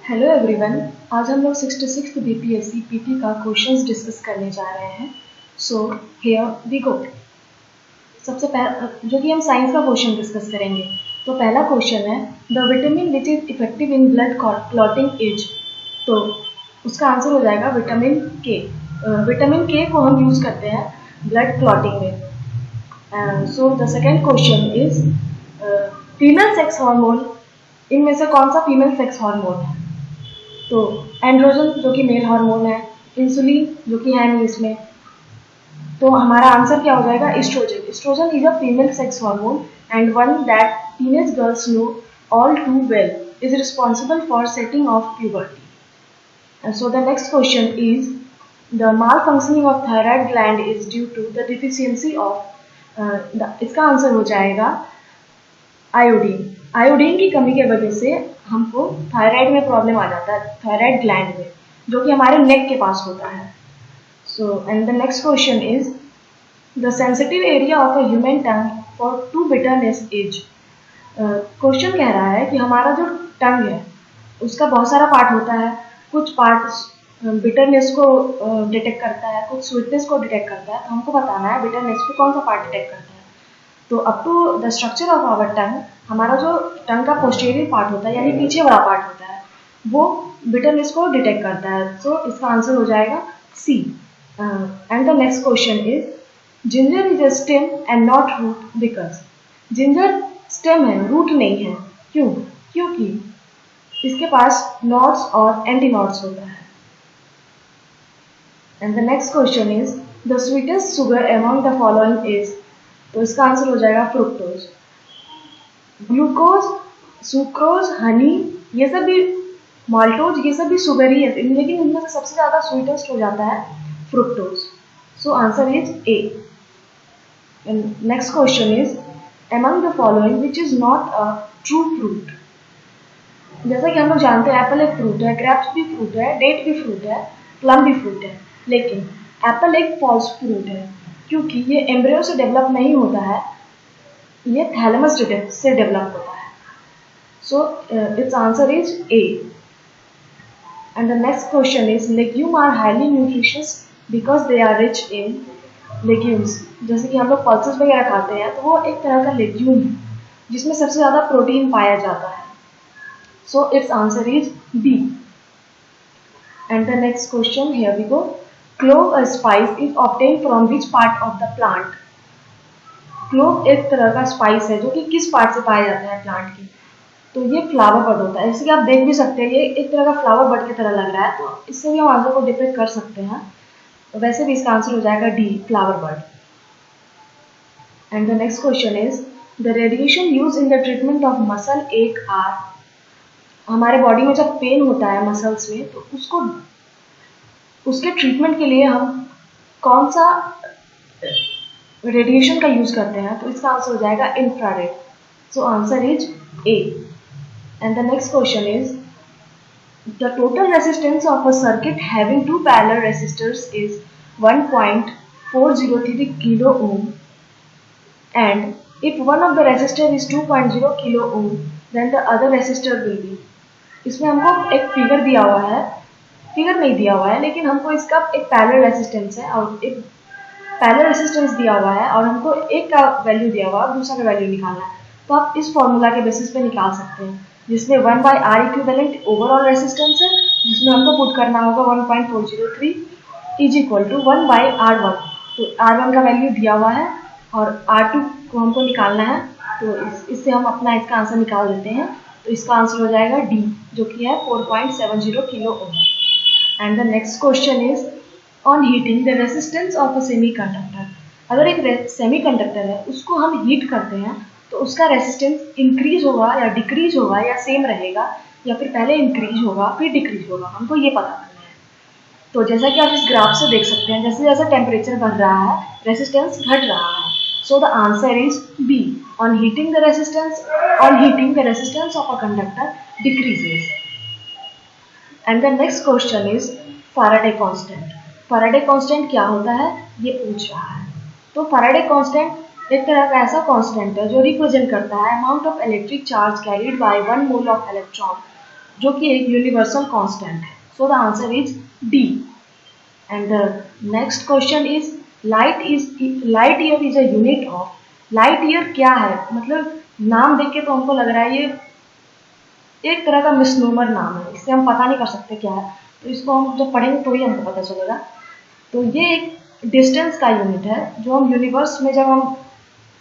Hello everyone. आज हम लोग 66th बीपीएससी पीटी का क्वेश्चंस डिस्कस करने जा रहे हैं। So here we go. सबसे पहला जो कि हम साइंस का क्वेश्चन डिस्कस करेंगे। तो पहला क्वेश्चन है the vitamin which is effective in blood clotting is. तो उसका आंसर हो जाएगा विटामिन के। विटामिन के को हम यूज़ करते हैं ब्लड क्लॉटिंग में। So the second question is female sex hormone, इनमें से कौन सा फीमेल सेक्स हार्मोन है? तो एंड्रोजन जो कि मेल हार्मोन है, इंसुलिन जो कि है नहीं इसमें। तो हमारा आंसर क्या हो जाएगा? Oestrogen. Oestrogen is a female sex hormone and one that teenage girls know all too well is responsible for setting off puberty. And so the next question is the malfunctioning of thyroid gland is due to the deficiency of इसका answer हो जाएगा iodine. Iodine की कमी की वजह से हमको thyroid में प्रॉब्लम आ जाता है, थायराइड ग्लैंड में, जो कि हमारे नेक के पास होता है। So and the next question is the sensitive area of a human tongue for to bitterness is. Question कह रहा है कि हमारा जो टंग है उसका बहुत सारा पार्ट होता है। कुछ पार्ट बिटरनेस को डिटेक्ट करता है, कुछ स्वीटनेस को डिटेक्ट करता है। तो हमको बताना है बिटरनेस को कौन सा पार्ट डिटेक्ट करता है। तो up to the structure of our tongue, हमारा जो टंग का पोस्टीरियर पार्ट होता है यानी पीछे वाला पार्ट होता है, वो बिटरनेस को डिटेक्ट करता है। सो इसका आंसर हो जाएगा C. And the next question is ginger is a stem and not root because. Ginger stem है, रूट नहीं है। क्यों? क्योंकि इसके पास नॉड्स और एंटी नॉड्स होता है। And the next question is the sweetest sugar among the following is. तो इसका आंसर हो जाएगा फ्रुक्टोज। ग्लूकोज, सुक्रोज, हनी, ये सब भी, माल्टोज, ये सब भी शुगर ही है, लेकिन इनमें से सबसे ज़्यादा स्वीटेस्ट हो जाता है fructose. So answer is A. Next question is among the following which is not a true fruit. जैसा कि हम लोग जानते हैं एप्पल एक फ्रूट है, ग्रेप्स भी फ्रूट है, डेट भी फ्रूट है, प्लम भी फ्रूट है, लेकिन एप्पल एक फॉल्स फ्रूट है क्योंकि ये एम्ब्रियो से डेवलप नहीं होता है, ये थैलेमस से डेवलप होता है। So it's answer is A. And the next question is legume are highly nutritious because they are rich in legumes. जैसे कि हम लोग पल्सेस वगैरह खाते हैं तो वो एक तरह का लेग्यूम है जिसमें सबसे ज़्यादा प्रोटीन पाया जाता है। So it's answer is B. And the next question, here we go. Clove a spice is obtained from which part of the plant? Clove एक तरह का स्पाइस है जो कि किस पार्ट से पाया जाता है प्लांट की? तो ये फ्लावर बड होता है। जैसे कि आप देख भी सकते हैं ये एक तरह का फ्लावर बड की तरह लग रहा है, तो इससे भी हम आंसर को डिपेक्ट कर सकते हैं। तो वैसे भी इसका आंसर हो जाएगा D, flower bud. And the next question is the radiation use in the treatment of muscle ache are. हमारे बॉडी में जब पेन होता है मसल्स में तो उसके ट्रीटमेंट के लिए हम कौन सा रेडिएशन का यूज करते हैं? तो इसका आंसर हो जाएगा infrared. So answer is A. And the next question is the total resistance of a circuit having two parallel resistors is 1.403 kilo ohm and if one of the resistor is 2.0 kilo ohm then the other resistor will be. इसमें हमको एक figure दिया हुआ है, figure नहीं दिया हुआ है, लेकिन हमको इसका एक पैरेलल रेसिस्टेंस है और एक पैरेलल रेसिस्टेंस दिया हुआ है और हमको एक का वैल्यू दिया हुआ है और दूसरा का वैल्यू निकालना है। तो आप इस फॉर्मूला के बेसिस पे निकाल सकते हैं जिसमें 1/R इक्विवेलेंट ओवरऑल रेसिस्टेंस है, जिसमें हमको पुट करना होगा 1.403 इज इक्वल टू 1/R1। तो R1 का वैल्यू दिया हुआ है और R2 को हमको निकालना है, तो इससे हम अपना इसका आंसर निकाल देते हैं। तो इसका आंसर हो जाएगा डी, जो कि है 4.70 kilo ohm. And the next question is on heating the resistance of a semiconductor. अगर एक सेमीकंडक्टर है उसको हम हीट करते हैं तो उसका रेसिस्टेंस इंक्रीज होगा या डिक्रीज होगा या सेम रहेगा या फिर पहले इंक्रीज होगा फिर डिक्रीज होगा, हमको ये पता करना है। तो जैसा कि आप इस ग्राफ से देख सकते हैं जैसे जैसे टेम्परेचर बढ़ रहा है रेसिस्टेंस घट रहा है। So the answer is B, on heating the resistance of a conductor decreases. And the next question is Faraday constant. Faraday constant क्या होता है ये पूछ रहा है। तो फैराडे कांस्टेंट एक तरह का ऐसा कांस्टेंट है जो रिप्रेजेंट करता है amount of electric charge carried bye 1 mole of electron जो कि एक यूनिवर्सल कांस्टेंट है। So the answer is D. And the next question is light year is a unit of. Light year क्या है? मतलब नाम देख के तो हमको लग रहा है ये एक तरह का मिसनोमर नाम है, इससे हम पता नहीं कर सकते क्या है, तो इसको हम जब पढ़ेंगे तो ही हमको पता चलेगा। तो ये एक डिस्टेंस का यूनिट है जो हम यूनिवर्स में जब हम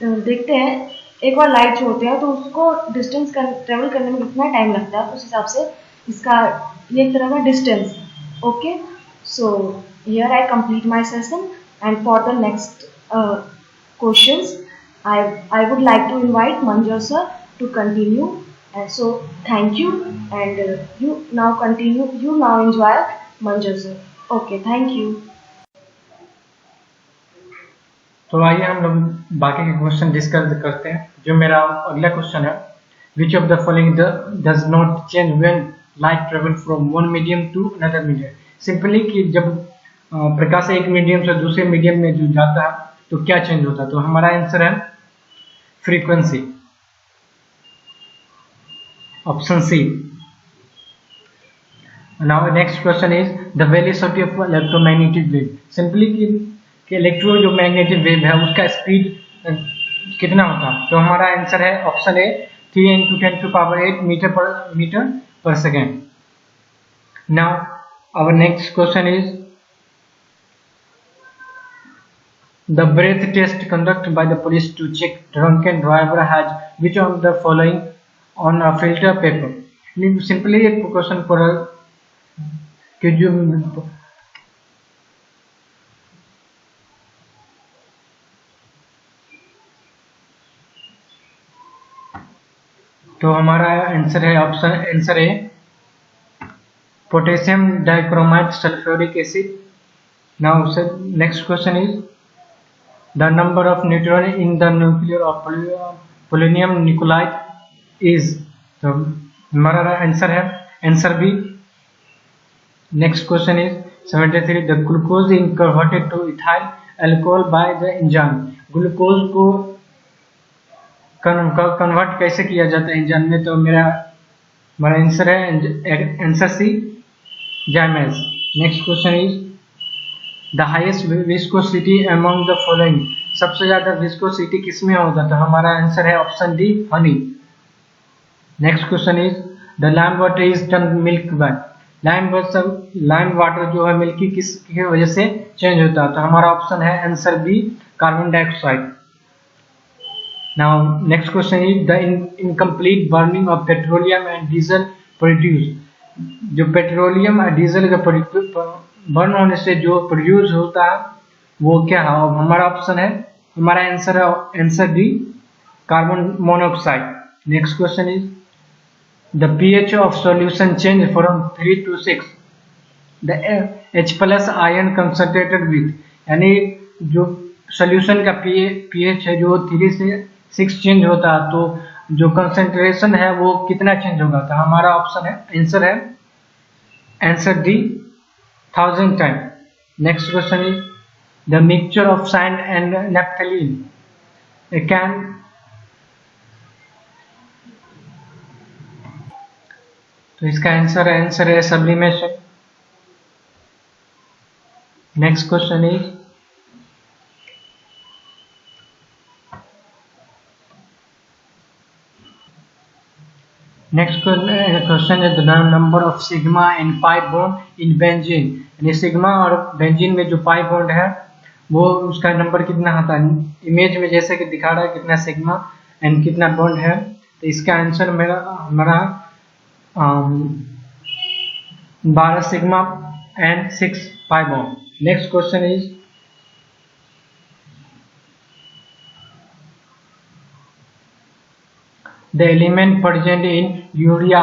देखते हैं, एक बार लाइट जो होती है तो उसको डिस्टेंस ट्रेवल करने में कितना टाइम लगता है, उस हिसाब से इसका ये एक तरह का डिस्टेंस है। Okay, so here I complete my session and for the next questions I would like to invite Manjur sir to continue. And so thank you, and you now continue. You now enjoy Manjur sir. Okay, thank you. तो आइए हम लोग बाकी के question discuss करते हैं। जो मेरा अगला क्वेश्चन है, which of the following does not change when light travel from one medium to another medium. Simply कि जब प्रकाश एक मीडियम से दूसरे मीडियम में जो जाता है तो क्या चेंज होता है। तो हमारा आंसर है frequency, option C. Now next question is the velocity of electromagnetic wave. Simply कि इलेक्ट्रो जो मैग्नेटिक वेव है उसका स्पीड कितना होता है। तो हमारा आंसर है ऑप्शन ए 3 × 10⁸ मीटर पर second. Now our next question is the breath test conducted by the police to check drunken driver has which of the following on a filter paper। Simply एक question पर कि जो तो हमारा answer है answer A potassium dichromate sulphuric acid. Now next question is the number of neutron in the nucleus of polonium nuclide is। तो हमारा answer है answer B. Next question is 73 the glucose in converted to ethyl alcohol by the enzyme. Glucose को convert कैसे किया जाता है enzyme में। तो हमारा आंसर है answer C zymase. Next question is the highest viscosity among the following. सबसे ज्यादा विस्कोसिटी किसमें होता है। तो हमारा आंसर है option D Honey. Next question is the lime water is turn milk bye. Lime water जो है मिल्की किसकी वजह से चेंज होता है। तो हमारा ऑप्शन है answer B carbon dioxide. Now next question is the incomplete burning of petroleum and diesel produce. जो पेट्रोलियम और डीजल का बर्न होने से जो प्रोड्यूस होता है वो क्या है। हमारा ऑप्शन है हमारा आंसर है answer D carbon monoxide. Next question is the pH of solution change from 3 to 6। The H+ ion concentrated with, यानी जो सॉल्यूशन का पीएच है जो 3 से 6 चेंज होता है तो जो कंसंट्रेशन है वो कितना चेंज होगा। तो हमारा ऑप्शन है answer answer D 1000 time. Next question is the mixture of sand and naphthalene can. तो इसका आंसर है sublimation. Next question is next question is the number of sigma and pi bond in benzene. यानी sigma और benzene में जो pi bond है वो उसका नंबर कितना होता है। इमेज में जैसे कि दिखा रहा है कितना सिग्मा एंड कितना बॉन्ड है। तो इसका आंसर हमारा 12 sigma and 6 pi bond. Next question is the element present in urea.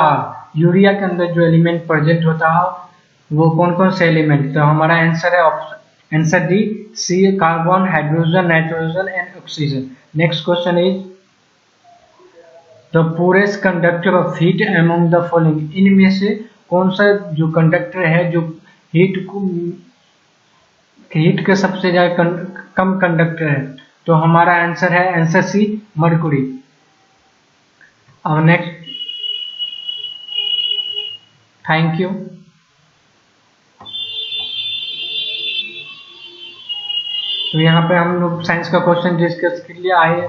Urea के अंदर जो एलिमेंट प्रेजेंट होता है वो कौन कौन से एलिमेंट। तो हमारा आंसर है answer D C carbon hydrogen nitrogen and oxygen. Next question is the purest conductor of heat among the following. इनमें से कौन सा जो कंडक्टर है जो हीट के सबसे ज्यादा कम कंडक्टर है। तो हमारा आंसर है आंसर सी मरकुरी। और नेक्स्ट थैंक यू। तो यहाँ पे हम लोग साइंस का क्वेश्चन डिस्कस कर लिया। आइए